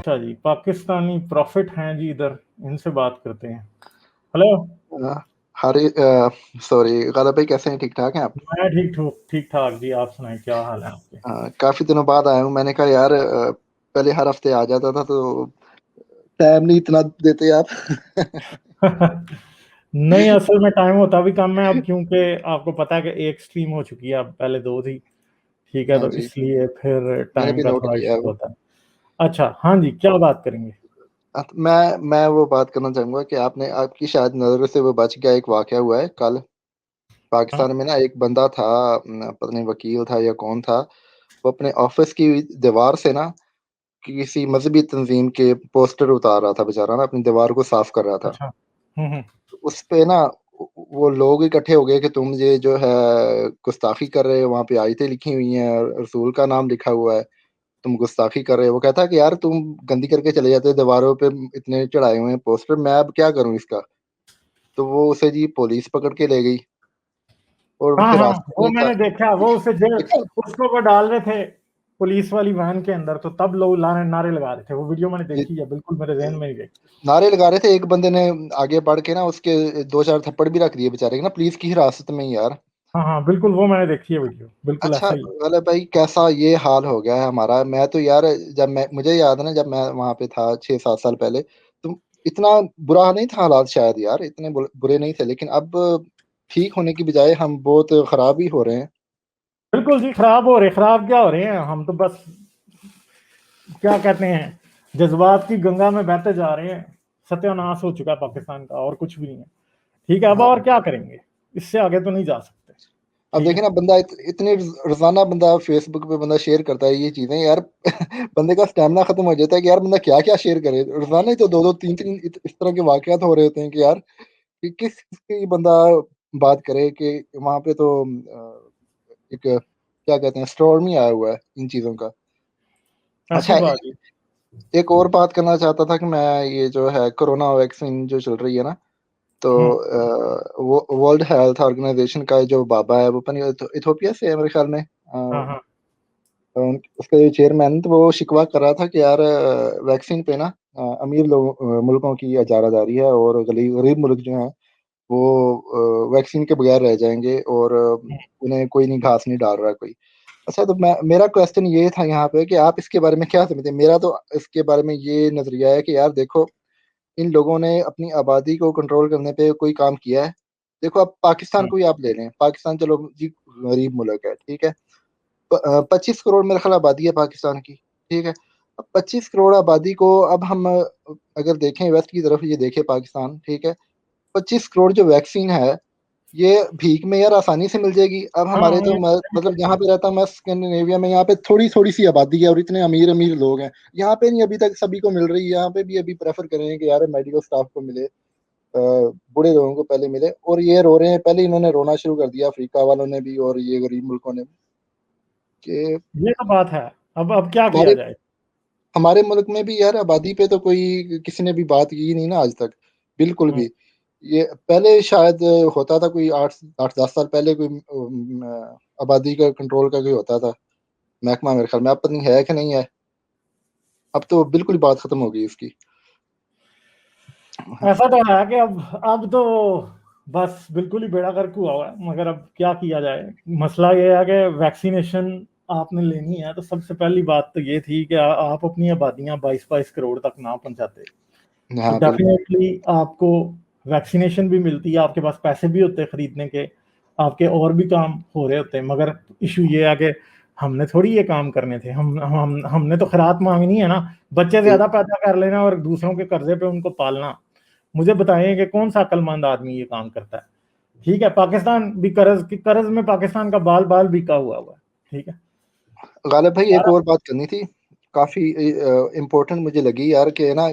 अच्छा जी, पाकिस्तानी प्रॉफिट हैं जी इधर, इनसे बात करते हैं। हेलो। हरे सॉरी गालिब भाई, कैसे हैं? ठीक ठाक हैं आप? मैं ठीक ठाक जी, आप सुनाएं, क्या हाल है आपके? काफी दिनों बाद आया हूँ। मैंने कहा यार, पहले हर हफ्ते आ जाता था तो टाइम नहीं इतना देते आप। नहीं, असल में टाइम होता भी कम है अब, क्योंकि आपको पता है कि एक स्ट्रीम हो चुकी है, अब पहले दो थी। ठीक है, हाँ तो जी, इसलिए फिर मैंने टाइम भी का नोट थोड़ा किया है इशू वो। होता है। अच्छा, हाँ जी, क्या बात करेंगे? मैं वो बात करना चाहूंगा कि आपकी शायद नजर से वो बच गया। एक वाकया हुआ है कल हाँ। पाकिस्तान में ना। एक बंदा था, पता नहीं वकील था या कौन था। वो अपने ऑफिस की दीवार से ना किसी मजहबी तंजीम के पोस्टर उतार रहा था। बेचारा ना अपनी दीवार को साफ कर रहा था। अच्छा। हम्म। उस पे ना वो लोग इकट्ठे हो गए कि तुम ये जो है गुस्ताखी कर रहे हो। वहां पे आयतें लिखी हुई हैं और रसूल का नाम लिखा हुआ है। तुम गुस्ताखी कर रहे हो। वो कहता है कि यार तुम गंदी करके चले जाते हो, दीवारों पे इतने चढ़ाए हुए हैं पोस्टर, मैं अब क्या करूं इसका। तो वो उसे जी पुलिस पकड़ के ले गई और वो हाँ फिर हाँ, रास्ते वो में था। मैंने देखा, वो उसे जेल, देखा? उसको वो डाल रहे थे पुलिस वाली वैन के अंदर, तो तब लोग नारे नारे लगा रहे थे। वो वीडियो मैंने ये देखी है, बिल्कुल मेरे जहन में ही गई। नारे लगा रहे थे। एक बंदे ने आगे बढ़ के ना उसके दो चार थप्पड़ भी रख दिए बेचारे के ना, पुलिस की हिरासत में ही यार। हाँ हाँ, बिल्कुल, वो मैंने देखी है वीडियो, बिल्कुल अच्छा ऐसा ही। वाला भाई, कैसा ये हाल हो गया है हमारा। मैं तो यार, जब मैं मुझे याद है ना, जब मैं वहां पे था 6-7 साल पहले, तो इतना बुरा नहीं था हालात। शायद यार इतने बुरे नहीं थे, लेकिन अब ठीक होने की बजाय हम बहुत खराब ही हो रहे हैं। बिल्कुल जी, खराब हो रहे, खराब क्या हो रहे हैं, हम तो बस क्या कहते हैं, जज्बात की गंगा में बहते जा रहे हैं। सत्यानाश हो चुका है पाकिस्तान का, और कुछ भी नहीं है। ठीक है, अब हाँ, और क्या करेंगे, इससे आगे तो नहीं जा सकते। अब ठीक देखे है। ना, बंदा इतने रोजाना बंदा फेसबुक पे बंदा शेयर करता है ये चीजें यार। बंदे का स्टेमिना खत्म हो जाता है कि यार बंदा क्या क्या शेयर करे। रोजाना ही तो दो दो तीन तीन इस तरह के वाकयात हो रहे होते हैं कि यार कि किस की बंदा बात करे कि वहां पे तो एक क्या कहते हैं, स्टॉर्म ही आया हुआ है इन चीजों का। ऐसी अच्छा, बात है। एक और बात करना चाहता था कि मैं, ये जो है कोरोना वैक्सीन जो चल रही है ना, तो हम्म। वो वर्ल्ड हेल्थ ऑर्गेनाइजेशन का जो बाबा है, वो अपनी इथोपिया से है मेरे ख्याल में। हाँ हाँ। उसका जो चेयरमैन, तो वो शिकवा कर रहा था कि यार वैक्सीन पे ना अमीर मुल्कों की अजारादारी है और गरीब गरीब मुल्क जो हैं वो वैक्सीन के बगैर रह जाएंगे और उन्हें कोई नहीं, घास नहीं डाल रहा कोई। अच्छा, तो मेरा क्वेश्चन ये था यहाँ पे कि आप इसके बारे में क्या समझते हैं। मेरा तो इसके बारे में ये नजरिया है कि यार देखो, इन लोगों ने अपनी आबादी को कंट्रोल करने पे कोई काम किया है? देखो, अब पाकिस्तान हम्म। को ही आप ले लें। पाकिस्तान चलो जी, गरीब मुल्क है, ठीक है। 25 करोड़ मेरे ख्याल आबादी है पाकिस्तान की, ठीक है। अब 25 करोड़ आबादी को अब हम अगर देखें वेस्ट की तरफ, ये देखे पाकिस्तान, ठीक है। 25 करोड़ जो वैक्सीन है, ये भीख में यार आसानी से मिल जाएगी। अब हाँ हमारे हाँ, जो मतलब जहाँ पे रहता हूँ मैं, स्कैंडिनेविया में, यहाँ पे थोड़ी थोड़ी सी आबादी है और इतने अमीर अमीर लोग हैं। यहाँ पे नहीं अभी तक सभी को मिल रही है। यहाँ पे भी अभी प्रेफर करें कि यार मेडिकल स्टाफ को मिले, बूढ़े लोगों को पहले मिले, और ये रो रहे हैं। पहले इन्होंने रोना शुरू कर दिया, अफ्रीका वालों ने भी और ये गरीब मुल्कों ने भी, कि ये तो बात है। अब क्या किया हमारे जाए? हमारे मुल्क में भी यार आबादी पे तो कोई किसी ने भी बात की नहीं ना आज तक, बिल्कुल हम्म। भी। ये पहले शायद होता था, कोई 8-10 साल पहले कोई आबादी का कंट्रोल का कोई होता था महकमा, मेरे ख्याल में। अब पता नहीं है कि नहीं है। अब तो बिल्कुल ही बात खत्म हो गई इसकी। ऐसा तो है कि अब तो बस बिल्कुल ही बेड़ा गर्क हुआ हुआ है, मगर अब क्या किया जाए। मसला ये है कि वैक्सीनेशन आपने लेनी है, तो सबसे पहली बात तो ये थी कि आप अपनी आबादियां 22-22 करोड़ तक ना पहुंचाते, तो हाँ बिल्कुल। डेफिनेटली आपको वैक्सीनेशन भी मिलती है, आपके पास पैसे भी होते हैं खरीदने के, आपके और भी काम हो रहे होते हैं। मगर इशू ये है कि हमने थोड़ी ये काम करने थे, हमने तो खैरात मांगनी है ना, बच्चे ज्यादा बिल्कुल। पैदा कर लेना और दूसरों के कर्जे पे उनको पालना। मुझे बताएं कि कौन सा अक्लमंद आदमी ये काम करता है? ठीक है, पाकिस्तान भी कर्ज में पाकिस्तान का बाल बाल बिका हुआ है। ठीक है। गालिब भाई, एक सारा। और बात करनी थी, काफी इम्पोर्टेंट मुझे लगी यार, कि ना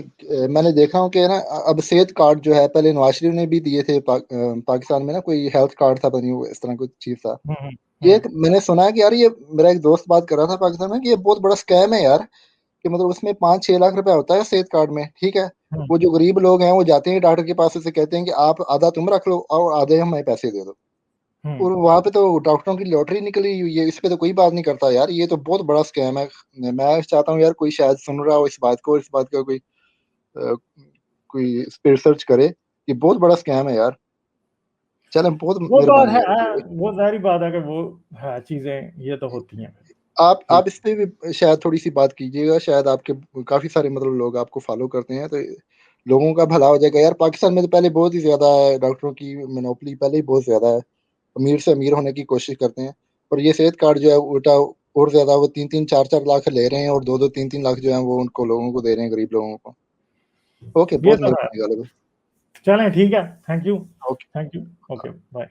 मैंने देखा हूँ कि ना अब सेहत कार्ड जो है, पहले नवाज शरीफ ने भी दिए थे पाकिस्तान में ना, कोई हेल्थ कार्ड था, पता नहीं वो इस तरह कुछ चीज था। हम्म। ये हम्म। मैंने सुना है कि यार, ये मेरा एक दोस्त बात कर रहा था पाकिस्तान में, कि ये बहुत बड़ा स्कैम है यार। कि मतलब उसमें 5-6 लाख रुपया होता है सेहत कार्ड में, ठीक है। हम्म। वो जो गरीब लोग हैं वो जाते हैं डॉक्टर के पास, से कहते हैं कि आप आधा तुम रख लो और आधे हमें पैसे दे दो। और वहाँ पे तो डॉक्टरों की लॉटरी निकली हुई है, इस पे तो कोई बात नहीं करता यार, ये तो बहुत बड़ा स्कैम है। मैं चाहता हूँ यार कोई शायद सुन रहा हो इस बात को, इस बात का कोई रिसर्च करे, ये बहुत बड़ा स्कैम है यार। चलें, बहुत वो बात मेहरबानी है, यार। वो जाहिर बात है कि वो है चीजें, ये तो होती हैं। आप इस पे भी शायद थोड़ी सी बात कीजिएगा, शायद आपके काफी सारे मतलब लोग आपको फॉलो करते हैं, तो लोगों का भला हो जाएगा यार। पाकिस्तान में तो पहले बहुत ही ज्यादा है, डॉक्टरों की मोनोपोली पहले ही बहुत ज्यादा है, अमीर से अमीर होने की कोशिश करते हैं। और ये सेहत कार्ड जो है उल्टा और ज्यादा, वो 3-3 4-4 लाख ले रहे हैं और 2-2 3-3 लाख जो है वो उनको लोगों को दे रहे हैं, गरीब लोगों को। ओके, ये बहुत तो है। मेहरबानी। चलें, ठीक है, thank you. Okay. Thank you. Okay, bye.